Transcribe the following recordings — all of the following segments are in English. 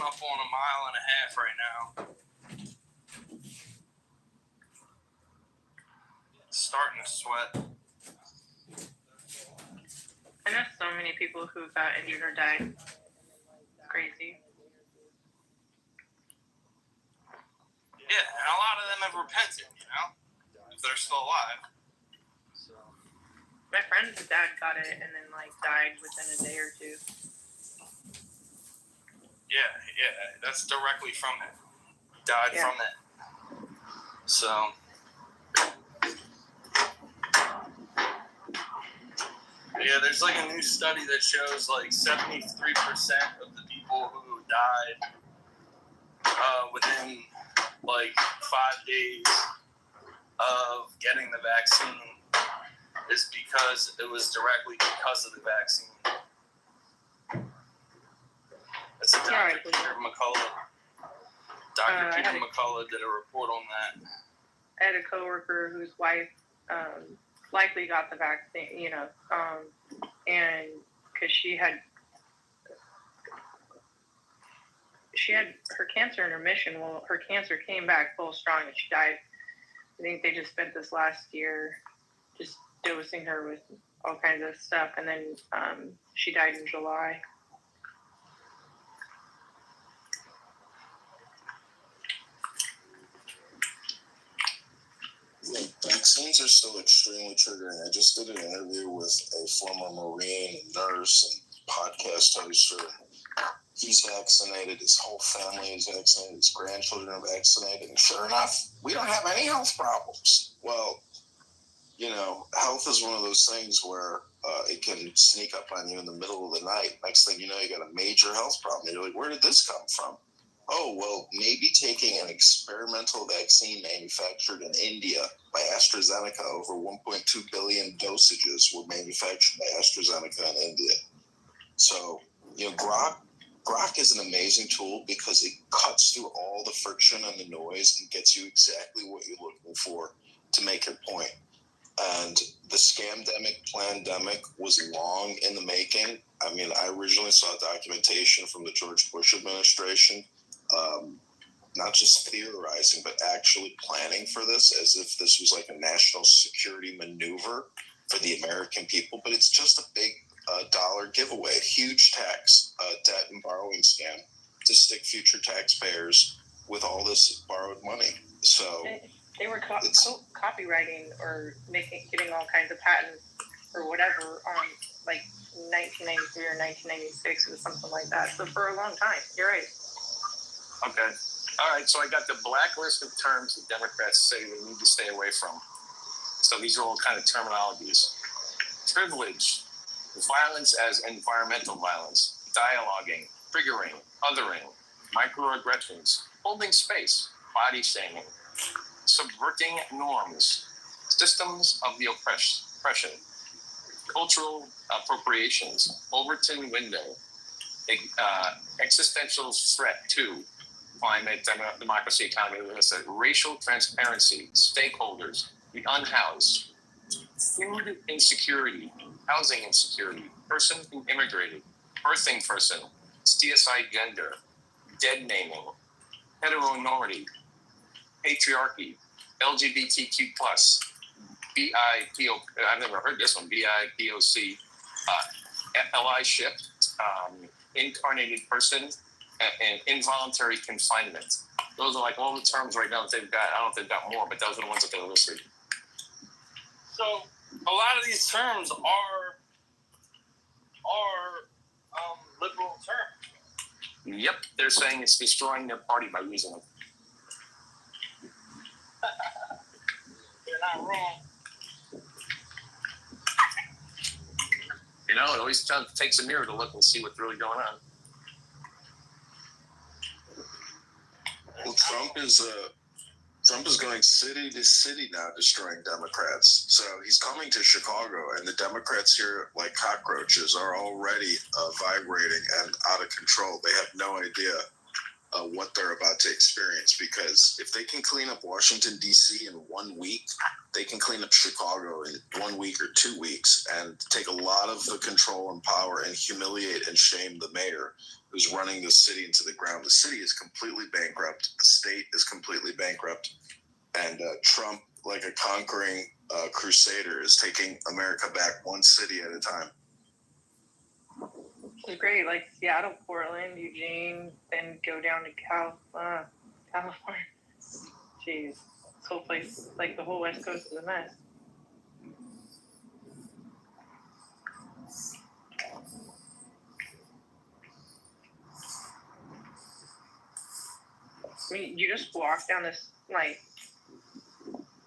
coming up on 1.5 miles right now. Starting to sweat. I know so many people who got injured or died. Crazy. Yeah, and a lot of them have repented, if they're still alive. My friend's dad got it and then died within a day or two. Yeah, that's directly from it. Died from it. So. Yeah, there's a new study that shows 73% of the people who died within 5 days of getting the vaccine is because it was directly because of the vaccine. That's a Dr. Peter McCullough. Dr. Peter McCullough did a report on that. I had a coworker whose wife likely got the vaccine, and because she had her cancer in remission. Well, her cancer came back full strong and she died. I think they just spent this last year just dosing her with all kinds of stuff, and then she died in July. Vaccines are still extremely triggering. I just did an interview with a former Marine, nurse, and podcast host. He's vaccinated. His whole family is vaccinated. His grandchildren are vaccinated. And sure enough, we don't have any health problems. Well, health is one of those things where it can sneak up on you in the middle of the night. Next thing you know, you got a major health problem. You're like, where did this come from? Oh, well, maybe taking an experimental vaccine manufactured in India by AstraZeneca, over 1.2 billion dosages were manufactured by AstraZeneca in India. So, Grok is an amazing tool because it cuts through all the friction and the noise and gets you exactly what you're looking for to make your point. And the scamdemic, plandemic was long in the making. I mean, I originally saw documentation from the George Bush administration, not just theorizing, but actually planning for this as if this was like a national security maneuver for the American people. But it's just a big dollar giveaway, huge tax, debt and borrowing scam to stick future taxpayers with all this borrowed money. So they were copywriting or getting all kinds of patents or whatever on 1993 or 1996 or something like that. So for a long time, you're right. Okay. All right. So I got the blacklist of terms that Democrats say they need to stay away from. So these are all kind of terminologies. Privilege, violence as environmental violence, dialoguing, triggering, othering, microaggressions, holding space, body shaming, subverting norms, systems of the oppression, cultural appropriations, Overton window, existential threat to climate, democracy, economy, racial transparency, stakeholders, the unhoused, food insecurity, housing insecurity, person who immigrated, birthing person, CSI gender, dead naming, heteronormity, patriarchy, LGBTQ+, BIPO, I've never heard this one, BIPOC, allyship, incarnated person, and involuntary confinement. Those are all the terms right now that they've got. I don't know if they've got more, but those are the ones that they listed. So a lot of these terms are liberal terms. Yep, they're saying it's destroying their party by using them. They're not wrong. It always takes a mirror to look and see what's really going on. Well, Trump is going city to city now, destroying Democrats. So he's coming to Chicago, and the Democrats here, like cockroaches, are already vibrating and out of control. They have no idea what they're about to experience, because if they can clean up Washington, D.C. in 1 week, they can clean up Chicago in 1 week or 2 weeks and take a lot of the control and power and humiliate and shame the mayor who's running the city into the ground. The city is completely bankrupt. The state is completely bankrupt. And Trump, like a conquering crusader, is taking America back one city at a time. It's great, like Seattle, Portland, Eugene, then go down to California. Jeez, this whole place, like the whole West Coast is a mess. I mean, you just walk down this, like,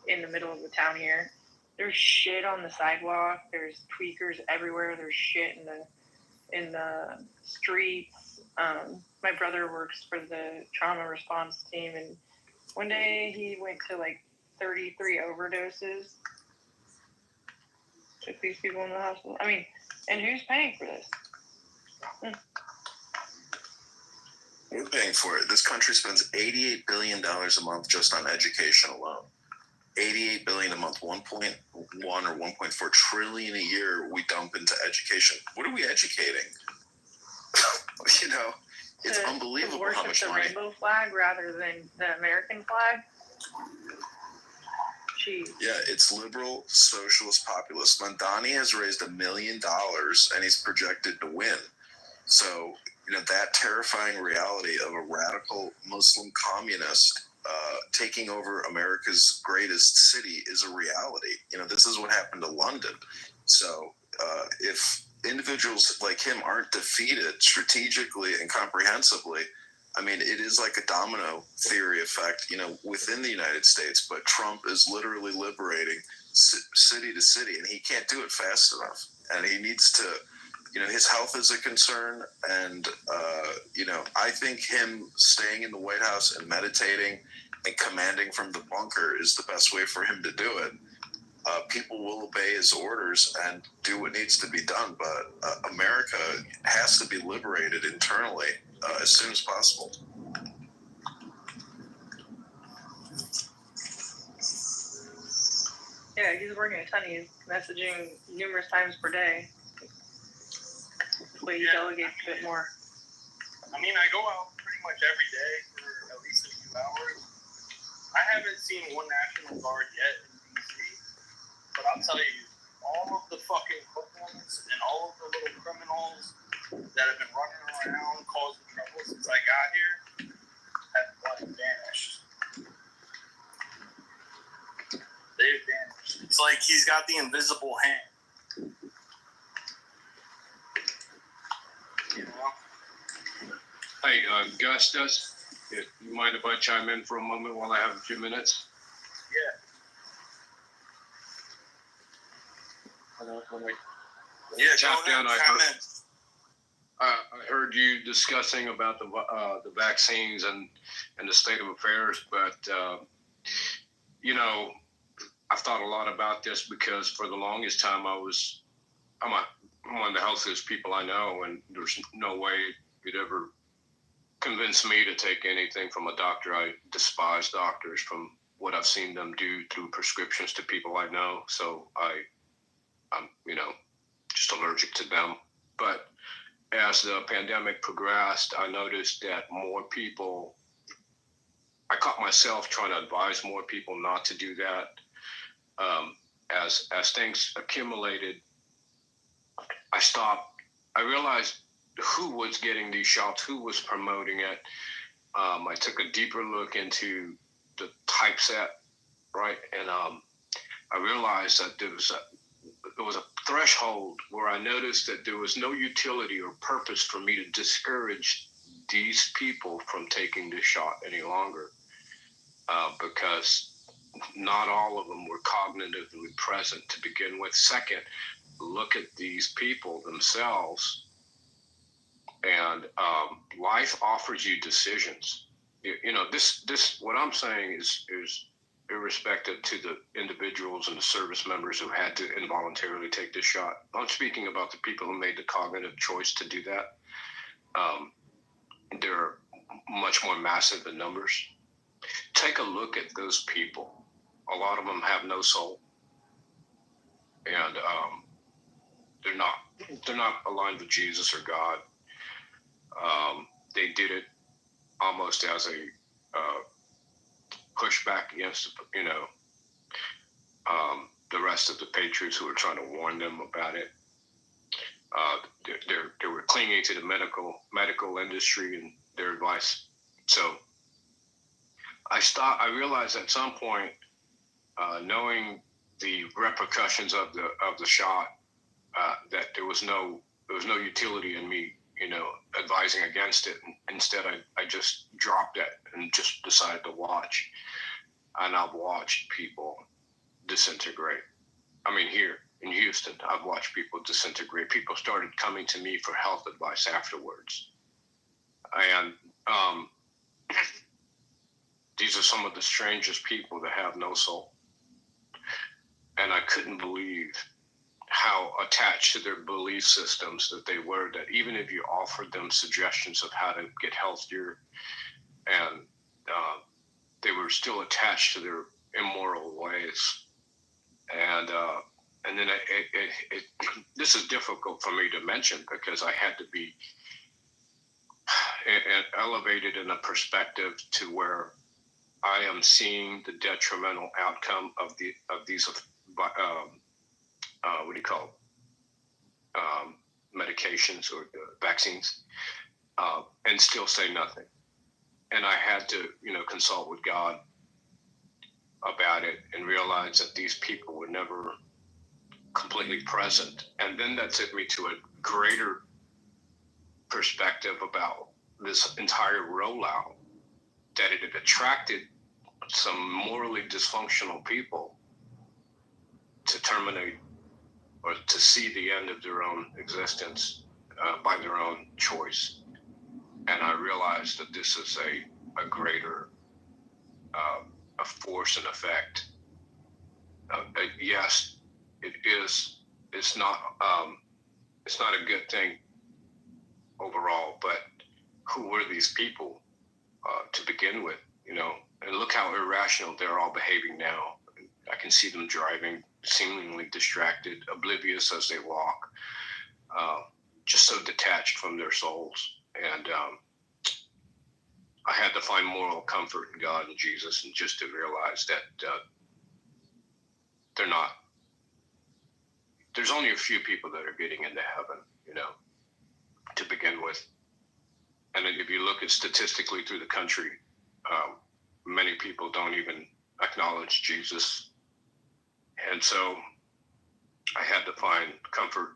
in the middle of the town here. There's shit on the sidewalk. There's tweakers everywhere. There's shit in the streets. My brother works for the trauma response team, and one day he went to like 33 overdoses. Took these people in the hospital. I mean, and who's paying for this? We're paying for it. This country spends $88 billion a month just on education alone. $88 billion a month, 1.1 or 1.4 trillion a year we dump into education. What are we educating? You know, it's unbelievable how much money. The rainbow flag rather than the American flag. Jeez. Yeah, it's liberal, socialist, populist. Mandani has raised $1 million and he's projected to win. So, you know, that terrifying reality of a radical Muslim communist taking over America's greatest city is a reality. You know, this is what happened to London. So if individuals like him aren't defeated strategically and comprehensively, I mean, it is like a domino theory effect, you know, within the United States. But Trump is literally liberating city to city, and he can't do it fast enough. And he needs to, you know, his health is a concern. And, you know, I think him staying in the White House and meditating and commanding from the bunker is the best way for him to do it. People will obey his orders and do what needs to be done. But America has to be liberated internally as soon as possible. Yeah, he's working a ton. He's messaging numerous times per day. But he delegates a bit more. I mean, I go out pretty much every day for at least a few hours. I haven't seen one National Guard yet in D.C., but I'll tell you, all of the fucking hoodlums and all of the little criminals that have been running around causing trouble since I got here have vanished. They've vanished. It's like he's got the invisible hand. You know? Hey, Gustus, you mind if I chime in for a moment while I have a few minutes? Yeah. Tap down. I heard you discussing about the vaccines and the state of affairs, but you know, I've thought a lot about this because for the longest time I'm one of the healthiest people I know, and there's no way you'd ever convince me to take anything from a doctor. I despise doctors from what I've seen them do through prescriptions to people I know. So I'm, you know, just allergic to them. But as the pandemic progressed, I noticed that more people, I caught myself trying to advise more people not to do that. As things accumulated, I stopped. I realized who was getting these shots, who was promoting it. I took a deeper look into the typeset, right? And I realized that there was a threshold where I noticed that there was no utility or purpose for me to discourage these people from taking this shot any longer, because not all of them were cognitively present to begin with. Second, look at these people themselves, and life offers you decisions. You know, this what I'm saying is irrespective to the individuals and the service members who had to involuntarily take this shot. I'm speaking about the people who made the cognitive choice to do that. There are much much more massive in numbers. Take a look at those people. A lot of them have no soul, and they're not aligned with Jesus or God. They did it almost as a pushback against, the rest of the patriots who were trying to warn them about it. They were clinging to the medical industry and their advice. So I realized at some point, knowing the repercussions of the shot, that there was no utility in me, advising against it. Instead, I just dropped it and just decided to watch. And I've watched people disintegrate. I mean, here in Houston, I've watched people disintegrate. People started coming to me for health advice afterwards. And these are some of the strangest people that have no soul. And I couldn't believe how attached to their belief systems that they were, that even if you offered them suggestions of how to get healthier, and they were still attached to their immoral ways. And then this is difficult for me to mention because I had to be elevated in a perspective to where I am seeing the detrimental outcome of these what do you call medications or vaccines, and still say nothing. And I had to, consult with God about it and realize that these people were never completely present. And then that took me to a greater perspective about this entire rollout, that it had attracted some morally dysfunctional people to terminate or to see the end of their own existence by their own choice. And I realized that this is a greater a force and effect. Yes, it is. It's not a good thing overall. But who were these people to begin with? And look how irrational they're all behaving now. I can see them driving, seemingly distracted, oblivious as they walk, just so detached from their souls. And I had to find moral comfort in God and Jesus, and just to realize that they're not. There's only a few people that are getting into heaven, to begin with. And if you look at statistically through the country, many people don't even acknowledge Jesus. And so I had to find comfort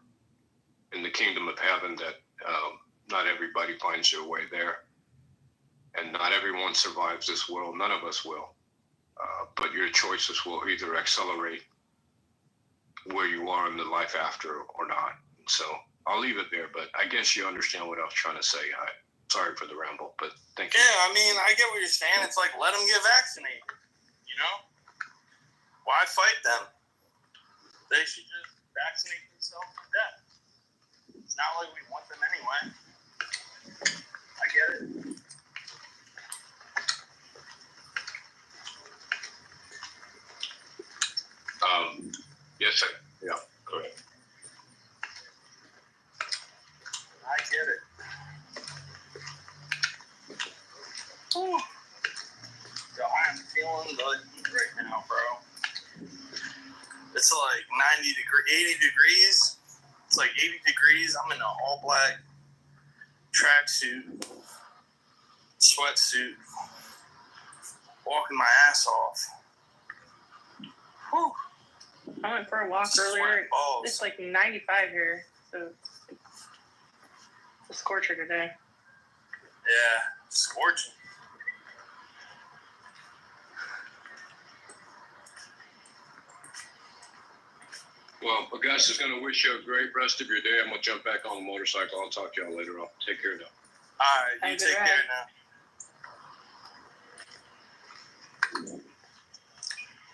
in the kingdom of heaven, that not everybody finds their way there. And not everyone survives this world. None of us will. But your choices will either accelerate where you are in the life after or not. So I'll leave it there, but I guess you understand what I was trying to say. Sorry for the ramble, but thank you. Yeah, I mean, I get what you're saying. It's like, let them get vaccinated, Why fight them? They should just vaccinate themselves to death. It's not like we want them anyway. I get it. Yes, sir. Yeah, correct. I get it. Whew. So I'm feeling the heat right now, bro. It's like 80 degrees. It's like 80 degrees. I'm in an all black tracksuit, sweatsuit, walking my ass off. Whew. I went for a walk earlier. It's like 95 here, so it's a scorcher today. Yeah, scorching. Well, August is going to wish you a great rest of your day. I'm going to jump back on the motorcycle. I'll talk to y'all later on. Take care now. All right, you take care now.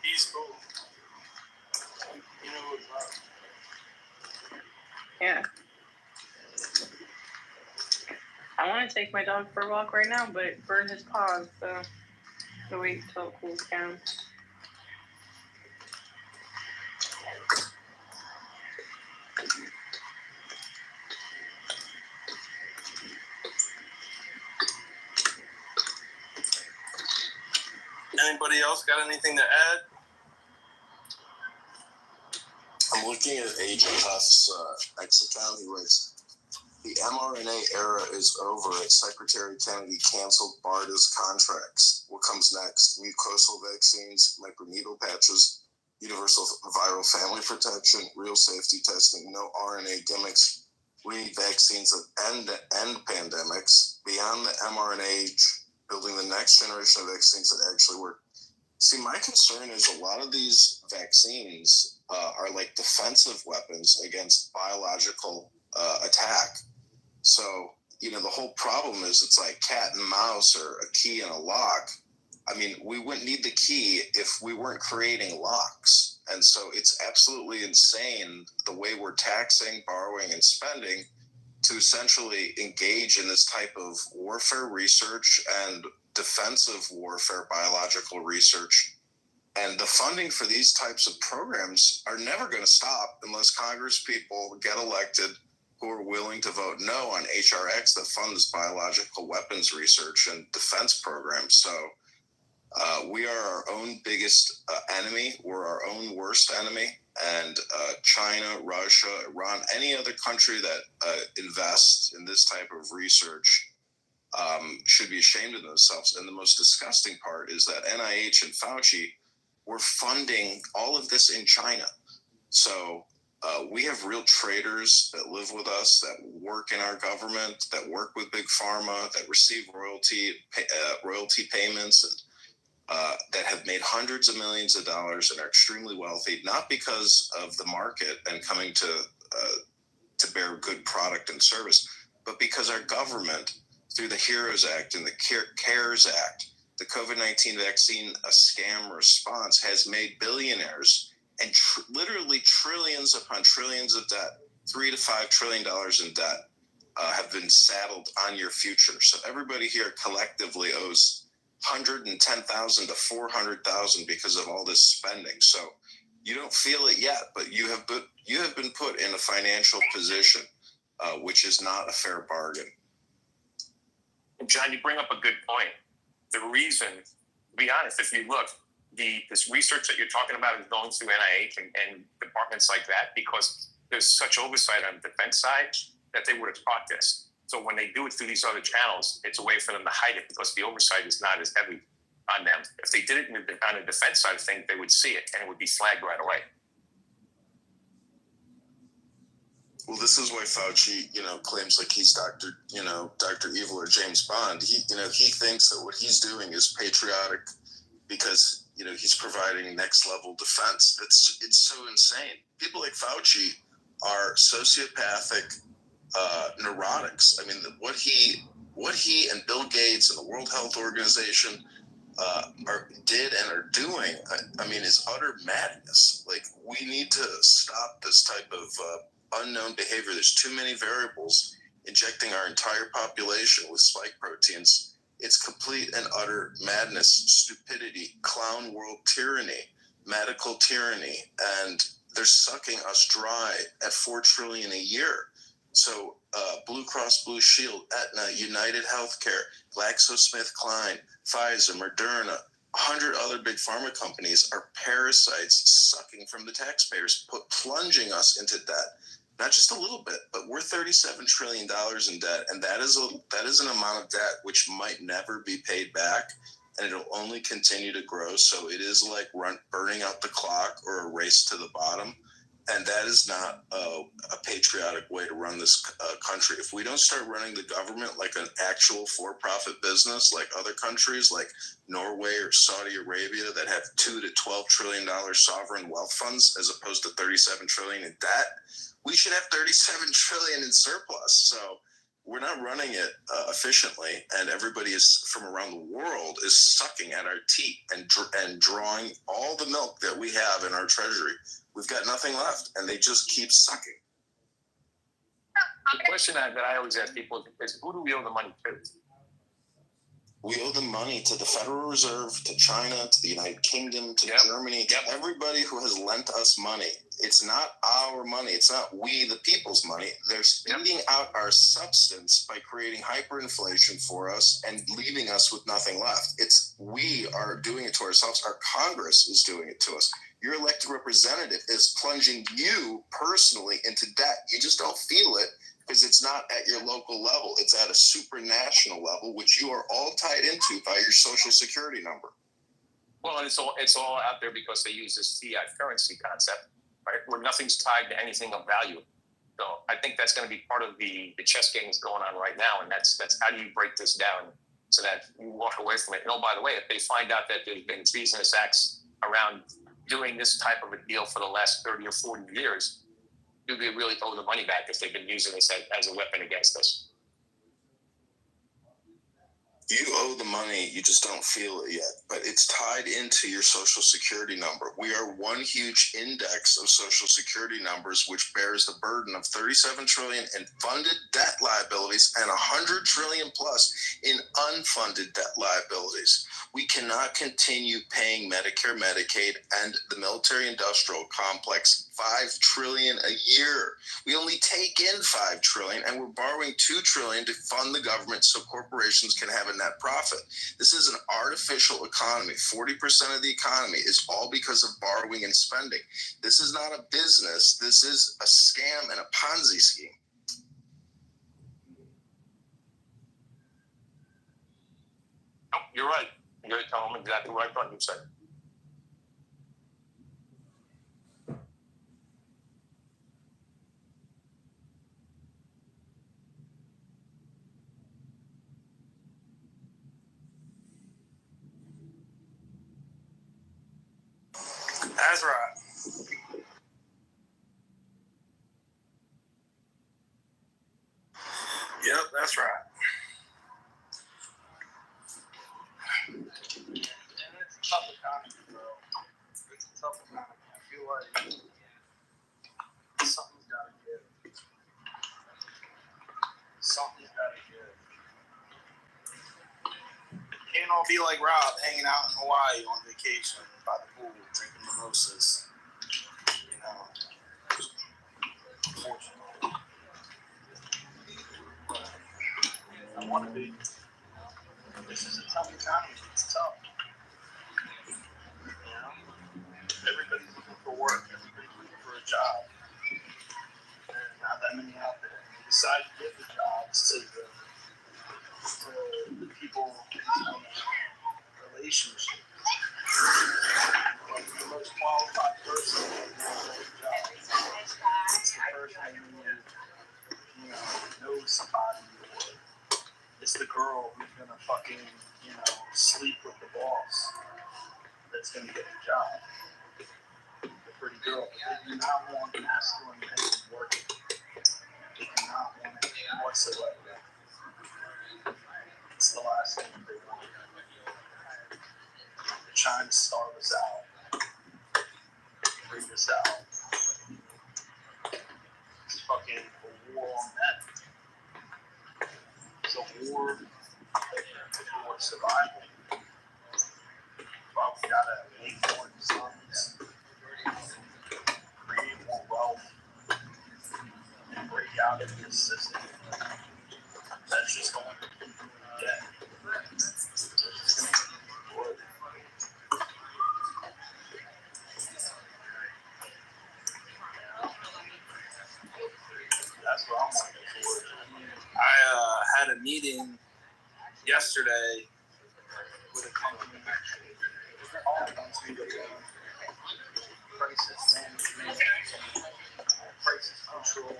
He's cool. You know what's up. Yeah. I want to take my dog for a walk right now, but it burned his paws, so I'll wait until it cools down. Anybody else got anything to add? I'm looking at Agent Huff's X account. He writes, the mRNA era is over as Secretary Kennedy canceled BARDA's contracts. What comes next? Mucosal vaccines, microneedle patches, universal viral family protection, real safety testing, no RNA gimmicks. We need vaccines that end pandemics. Beyond the mRNA age, building the next generation of vaccines that actually work. See, my concern is a lot of these vaccines are like defensive weapons against biological attack. So, the whole problem is it's like cat and mouse or a key and a lock. I mean, we wouldn't need the key if we weren't creating locks. And so it's absolutely insane the way we're taxing, borrowing, and spending to essentially engage in this type of warfare research and defensive warfare biological research. And the funding for these types of programs are never going to stop unless Congress people get elected who are willing to vote no on HRX that funds biological weapons research and defense programs. So we are our own biggest enemy. We're our own worst enemy. And China, Russia, Iran, any other country that invests in this type of research should be ashamed of themselves. And the most disgusting part is that NIH and Fauci were funding all of this in China. So we have real traitors that live with us, that work in our government, that work with big pharma, that receive royalty payments, and that have made hundreds of millions of dollars and are extremely wealthy, not because of the market and coming to bear good product and service, but because our government, through the HEROES Act and the CARES Act, the COVID-19 vaccine a scam response, has made billionaires and literally trillions upon trillions of debt, $3 to $5 trillion in debt, have been saddled on your future. So everybody here collectively owes $110,000 to $400,000 because of all this spending. So you don't feel it yet, but you have been put in a financial position, which is not a fair bargain. John, you bring up a good point. The reason, to be honest, if you look, this research that you're talking about is going through NIH and departments like that because there's such oversight on the defense side that they would have caught this. So when they do it through these other channels, it's a way for them to hide it because the oversight is not as heavy on them. If they did it on the defense side of things, they would see it and it would be flagged right away. Well, this is why Fauci, claims like he's Dr. Evil or James Bond. He thinks that what he's doing is patriotic because, he's providing next level defense. It's so insane. People like Fauci are sociopathic neurotics. I mean, what he and Bill Gates and the World Health Organization did and are doing, is utter madness. Like, we need to stop this type of unknown behavior. There's too many variables injecting our entire population with spike proteins. It's complete and utter madness, stupidity, clown world tyranny, medical tyranny, and they're sucking us dry at $4 trillion a year. So Blue Cross Blue Shield, Aetna, United Healthcare, GlaxoSmithKline, Pfizer, Moderna, 100 other big pharma companies are parasites sucking from the taxpayers, plunging us into debt. Not just a little bit, but we're $37 trillion in debt, and that is an amount of debt which might never be paid back, and it'll only continue to grow. So it is like burning out the clock or a race to the bottom, and that is not a patriotic way to run this country. If we don't start running the government like an actual for-profit business, like other countries like Norway or Saudi Arabia that have $2 to $12 trillion sovereign wealth funds as opposed to $37 trillion in debt, we should have $37 trillion in surplus. So we're not running it efficiently, and everybody is from around the world is sucking at our teat and drawing all the milk that we have in our treasury. We've got nothing left, and they just keep sucking. The question that I always ask people is, who do we owe the money to? We owe the money to the Federal Reserve, to China, to the United Kingdom, to Germany, to everybody who has lent us money. It's not our money. It's not we, the people's money. They're speeding out our substance by creating hyperinflation for us and leaving us with nothing left. We are doing it to ourselves. Our Congress is doing it to us. Your elected representative is plunging you personally into debt. You just don't feel it because it's not at your local level. It's at a supranational level, which you are all tied into by your social security number. Well, and it's all out there because they use this fiat currency concept, right? Where nothing's tied to anything of value. So I think that's going to be part of the chess games going on right now. And that's how do you break this down so that you walk away from it. And oh, by the way, if they find out that there's been treasonous acts around doing this type of a deal for the last 30 or 40 years, do they really owe the money back if they've been using this as a weapon against us? You owe the money, you just don't feel it yet, but it's tied into your social security number. We are one huge index of social security numbers, which bears the burden of 37 trillion in funded debt liabilities and 100 trillion plus in unfunded debt liabilities. We cannot continue paying Medicare, Medicaid, and the military industrial complex $5 trillion a year. We only take in $5 trillion, and we're borrowing $2 trillion to fund the government so corporations can have a net profit. This is an artificial economy. 40% of the economy is all because of borrowing and spending. This is not a business. This is a scam and a Ponzi scheme. No, you're right. You're telling them exactly what I thought you said. That's right. Yep, that's right. And it's a tough economy, bro. It's a tough economy. I feel like something's got to give. Something's got to give. It can't all be like Rob hanging out in Hawaii on vacation by the pool drinking mimosas. You know, unfortunately. But I want to be. This is a tough economy. It's tough. You know, everybody's looking for work. Everybody's looking for a job. There's not that many out there. They decide to give the jobs to the people in a relationship. Like the most qualified person in the job. It's the person who, knows somebody, or it's the girl who's gonna fucking, sleep with the boss that's gonna get the job. The pretty girl. But they do not want masculine men working. They do not want it whatsoever. It's the last thing they want. They're trying to starve us out. Bring us out. It's fucking a war on men. It's a war for survival. Well, we gotta make more sons, create more wealth, and break out of this system. That's just going to keep doing debt. It's just going to keep doing. That's what I'm looking for. I had a meeting yesterday with a company all wants me to learn crisis management, crisis control,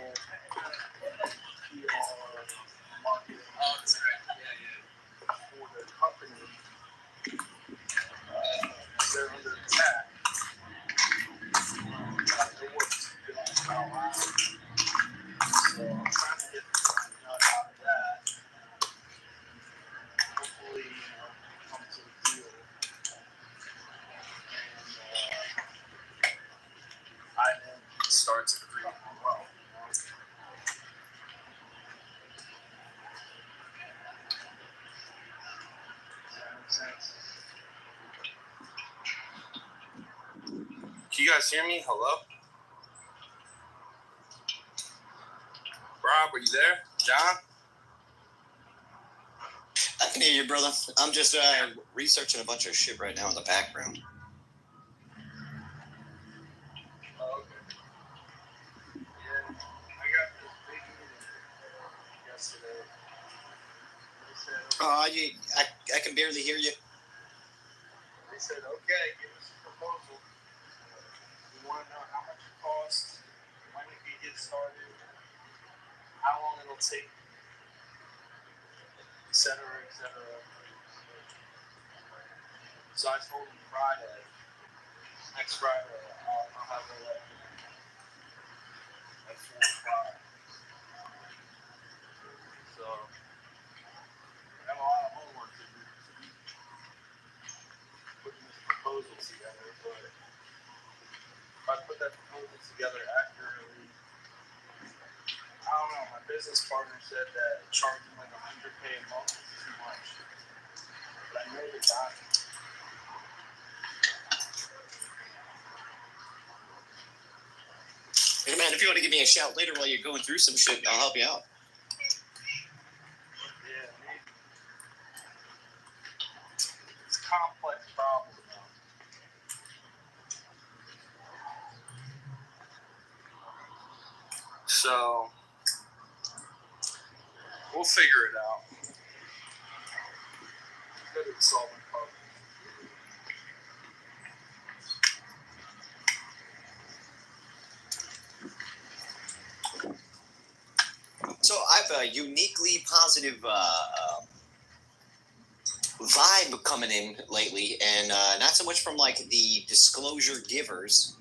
PR, marketing. Oh, that's right. For the company, they're under attack. The work's going around. So I'm trying to get out of that. Hopefully, come to a deal. And I then start to create more wealth. you guys hear me? Hello? Rob, are you there? John? I can hear you, brother. I'm just researching a bunch of shit right now in the background. Oh, okay. Yeah, I got this big meeting yesterday. They said, I can barely hear you. They said, okay, give us a proposal. We want to know how much it costs, when it can get started, how long it'll take, et cetera, et cetera. So I told them Friday, next Friday, I'll have a at 4 o'clock. So I have a lot of homework to do putting this proposal together, but if I put that proposal together accurately, I don't know, my business partner said that charging like $100K a month is too much. But I know the guy. Hey, man, if you want to give me a shout later while you're going through some shit, I'll help you out. Yeah, maybe. It's a complex problem. So we'll figure it out. Good at solving problems. So I have a uniquely positive vibe coming in lately, and not so much from like the disclosure givers,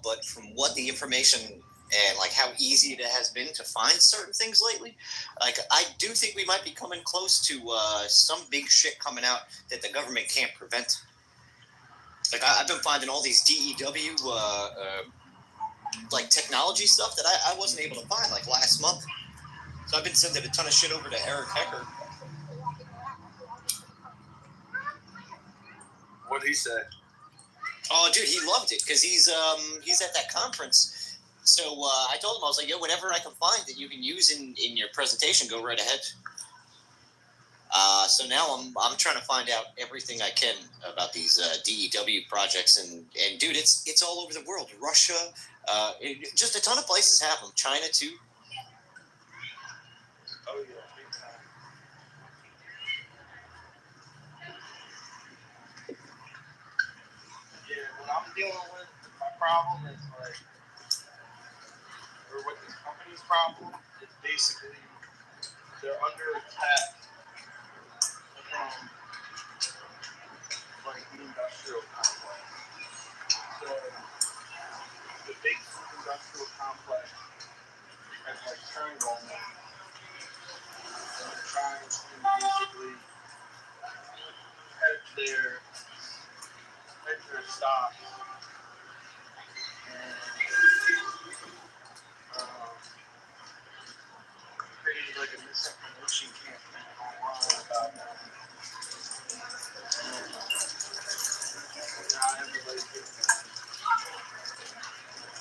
but from what the information and like how easy it has been to find certain things lately. Like I do think we might be coming close to some big shit coming out that the government can't prevent. Like I've been finding all these DEW like technology stuff that I wasn't able to find like last month. So I've been sending a ton of shit over to Eric Hecker. What'd he say? Oh, dude, he loved it because he's at that conference. So I told him, I was like, yo, whatever I can find that you can use in your presentation, go right ahead. So now I'm trying to find out everything I can about these DEW projects, and dude, it's all over the world. Russia, just a ton of places have them. China too. Oh yeah, big time. Yeah, what I'm dealing with, my problem is like, or what this company's problem is basically they're under attack from like the industrial complex. So the big food industrial complex has like turned on them. And they're trying to basically hedge their stock. And created like a misinformation campaign online about that. And now everybody's getting mad.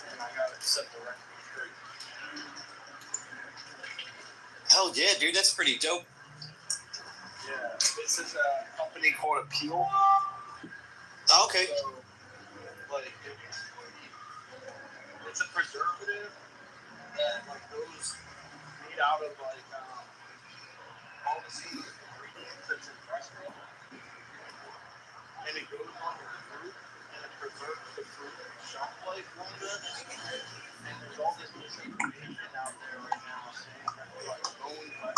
And I gotta set the record straight. Hell yeah, dude, that's pretty dope. Yeah, this is a company called Appeal. Oh, okay. So, like, it's a preservative that like goes made out of like all the seeds and ingredients that's in restaurant, and it goes on the fruit and it preserves the fruit shelf life longer. And there's all this misinformation out there right now saying that we're like going by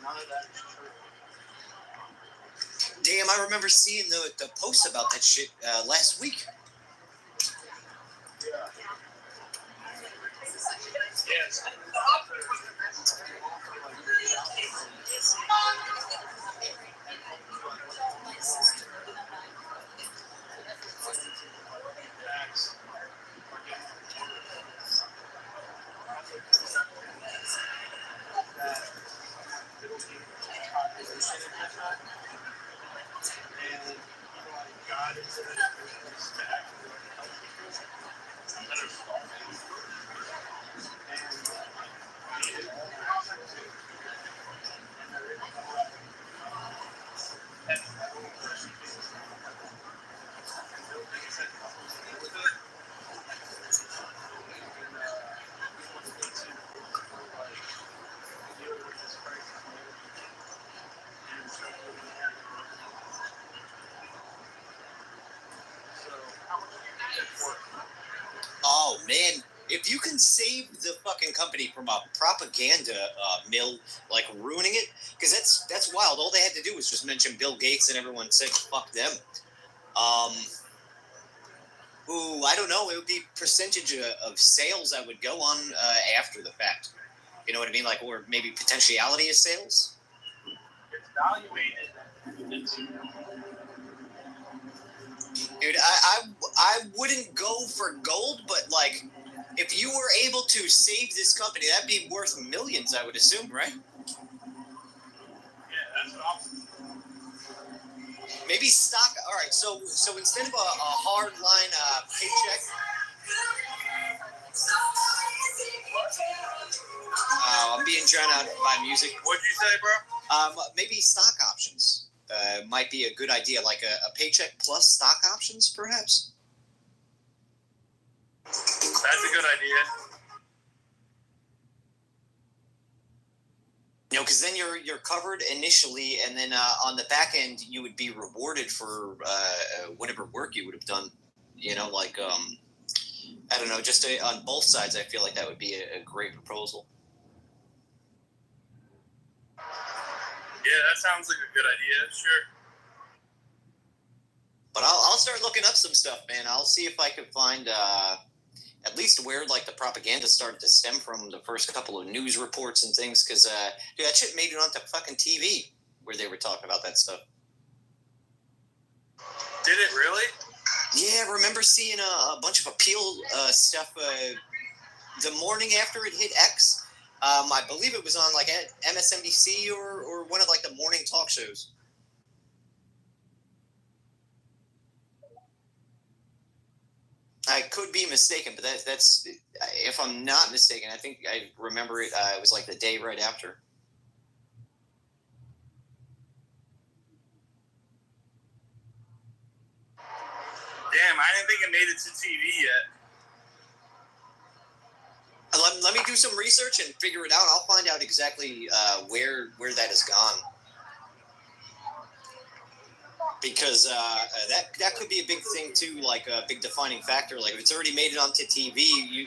none of that is true. Damn, I remember seeing the post about that shit last week. Yeah. Yes. Oh man, if you can save the fucking company from a propaganda mill, like ruining it, because that's wild. All they had to do was just mention Bill Gates, and everyone said fuck them. Ooh, I don't know. It would be percentage of sales that would go on after the fact. You know what I mean? Like, or maybe potentiality of sales. It's valuated. Dude, I wouldn't go for gold, but like, if you were able to save this company, that'd be worth millions, I would assume, right? Yeah, that's what I'm. Maybe stock. All right, so instead of a hard line paycheck. I'm being drowned out by music. What'd you say, bro? Maybe stock options might be a good idea, like a paycheck plus stock options, perhaps. That's a good idea. You know, because then you're covered initially, and then on the back end, you would be rewarded for whatever work you would have done. You know, like I don't know, just on both sides, I feel like that would be a great proposal. Yeah, that sounds like a good idea. Sure. But I'll start looking up some stuff, man. I'll see if I can find at least where like the propaganda started to stem from, the first couple of news reports and things, because dude, that shit made it onto fucking TV where they were talking about that stuff. Did it really? Yeah, I remember seeing a bunch of appeal stuff the morning after it hit X. I believe it was on like MSNBC or one of like the morning talk shows. I could be mistaken, but that's if I'm not mistaken, I think I remember it. It was like the day right after. Damn, I didn't think it made it to TV yet. Let me do some research and figure it out. I'll find out exactly where that has gone. Because that could be a big thing too, like a big defining factor. Like if it's already made it onto TV,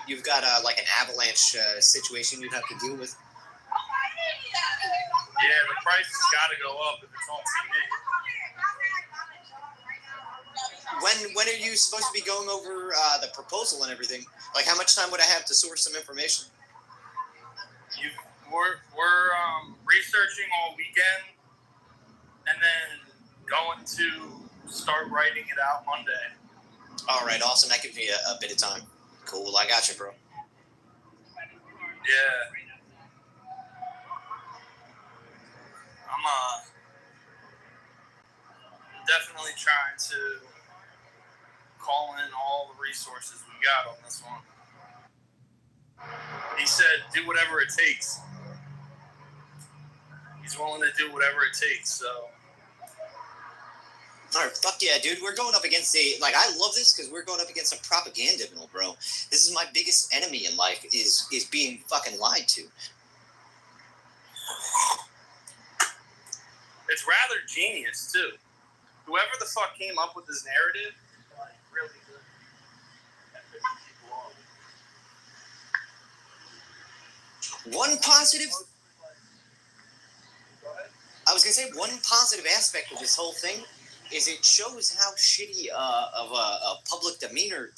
you've got like an avalanche situation you'd have to deal with. Yeah, the price has got to go up if it's on TV. When are you supposed to be going over the proposal and everything? Like, how much time would I have to source some information? We're researching all weekend, and then going to start writing it out Monday. All right, awesome. That gives me a bit of time. Cool, I got you, bro. Yeah. I'm definitely trying to call in all the resources we got on this one. He said, do whatever it takes. He's willing to do whatever it takes, so. All right, fuck yeah, dude. We're going up against I love this because we're going up against a propaganda mill, bro. This is my biggest enemy in life is being fucking lied to. It's rather genius, too. Whoever the fuck came up with this narrative, like, really good at picking people off. One positive... I was going to say, one positive aspect of this whole thing is it shows how shitty of a public demeanor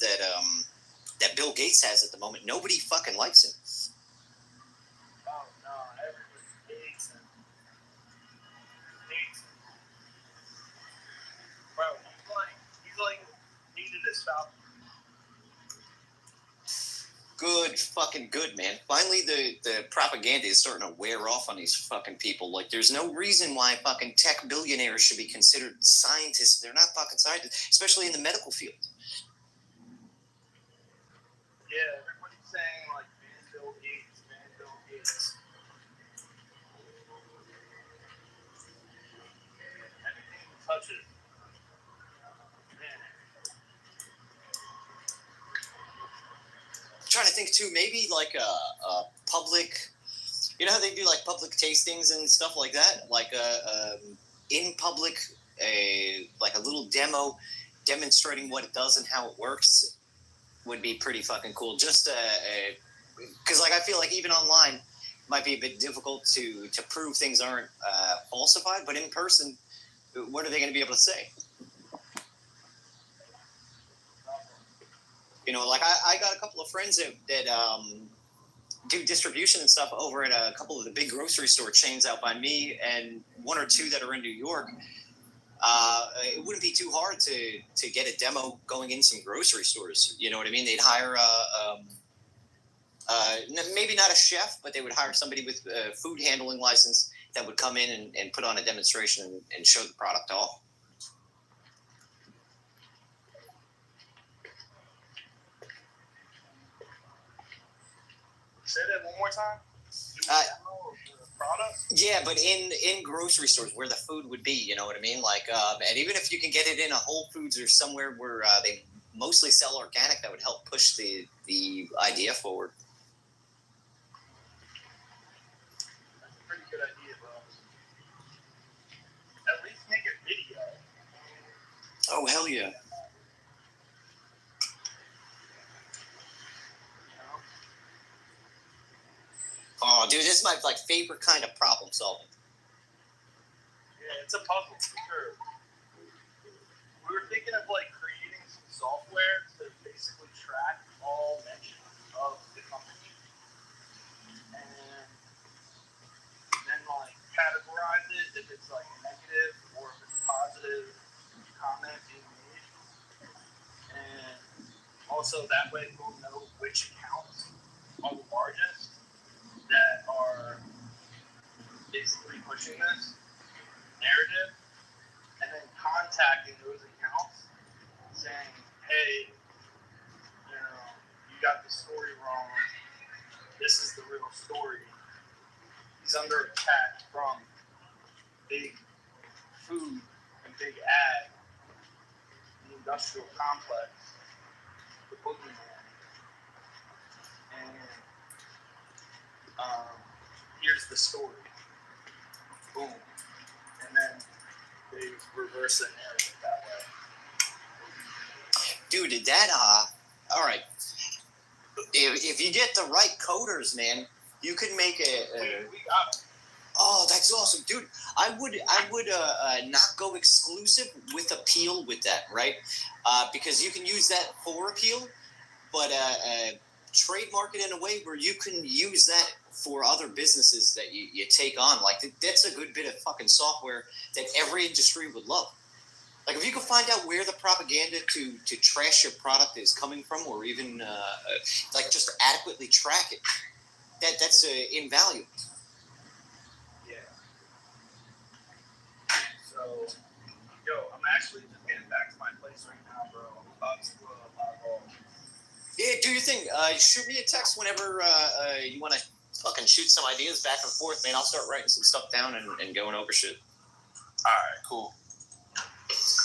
that Bill Gates has at the moment. Nobody fucking likes him. Oh, no, everybody hates him. Bro, he's like needed to stop. Good fucking good, man. Finally, the propaganda is starting to wear off on these fucking people. Like, there's no reason why fucking tech billionaires should be considered scientists. They're not fucking scientists, especially in the medical field. Yeah, everybody's saying like Bill Gates. Anything you touch it. Man. I'm trying to think too, maybe like a public, you know how they do like public tastings and stuff like that, like in public, like a little demo demonstrating what it does and how it works would be pretty fucking cool. Just because like I feel like even online it might be a bit difficult to prove things aren't falsified, but in person, what are they going to be able to say? You know, like I got a couple of friends that do distribution and stuff over at a couple of the big grocery store chains out by me, and one or two that are in New York. It wouldn't be too hard to get a demo going in some grocery stores. You know what I mean? They'd hire maybe not a chef, but they would hire somebody with a food handling license that would come in and put on a demonstration and show the product off. Say that one more time. Product? Yeah, but in grocery stores where the food would be, you know what I mean? Like, and even if you can get it in a Whole Foods or somewhere where they mostly sell organic, that would help push the idea forward. That's a pretty good idea, bro. At least make a video. Oh, hell yeah. Oh, dude, this is my favorite kind of problem solving. Yeah, it's a puzzle for sure. We were thinking of creating some software to basically track all mentions of the company, and then categorize it if it's negative or if it's positive comment being made, and also that way we'll know which accounts are the largest that are basically pushing this narrative, and then contacting those accounts saying, hey, you got the story wrong. This is the real story. He's under attack from big food and big ag, the industrial complex, the boogeyman. And here's the story. Boom. And then they reverse the narrative that way. Dude, all right. If you get the right coders, man, you could make We got it. Oh, that's awesome, dude. I would not go exclusive with Appeal with that, right? Because you can use that for Appeal, but trademark it in a way where you can use that for other businesses that you take on. That's a good bit of fucking software that every industry would love. If you could find out where the propaganda to trash your product is coming from, or even just adequately track it, that's invaluable. Yeah. So, I'm actually just getting back to my place right now, bro. I'm about to go. Yeah, do your thing. Shoot me a text whenever you want to fucking shoot some ideas back and forth, man. I'll start writing some stuff down and going over shit. All right, cool.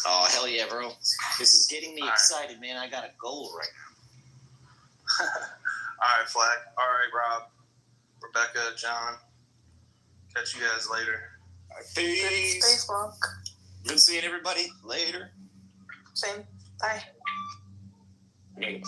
Oh, hell yeah, bro. This is getting me excited, man. I got a goal right now. All right, Flag. All right, Rob, Rebecca, John. Catch you guys later. All right, peace. Stay strong. Good seeing everybody. Later. Same. Bye. Hey.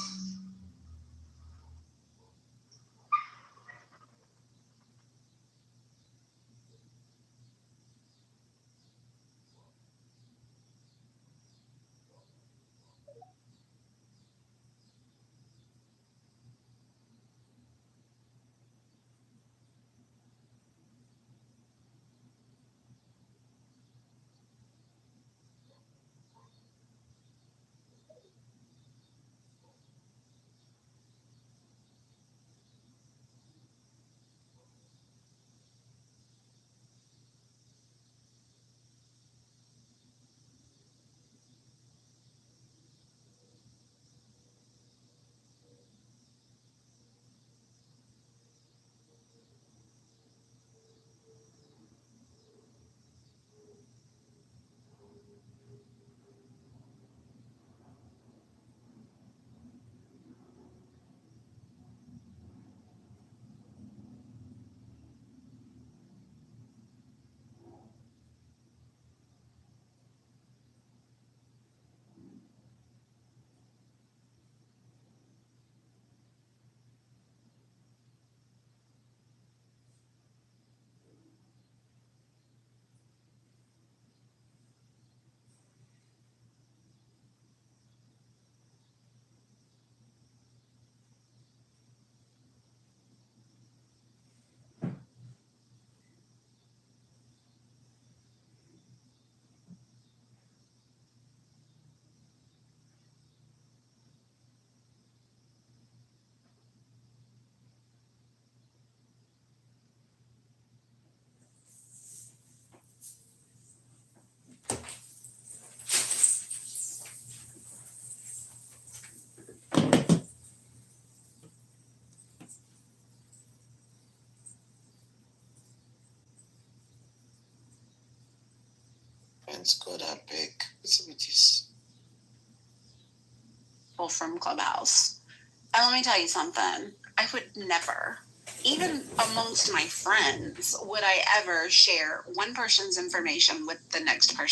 Let's go that big. Facilities. People from Clubhouse. And let me tell you something. I would never, even amongst my friends, would I ever share one person's information with the next person.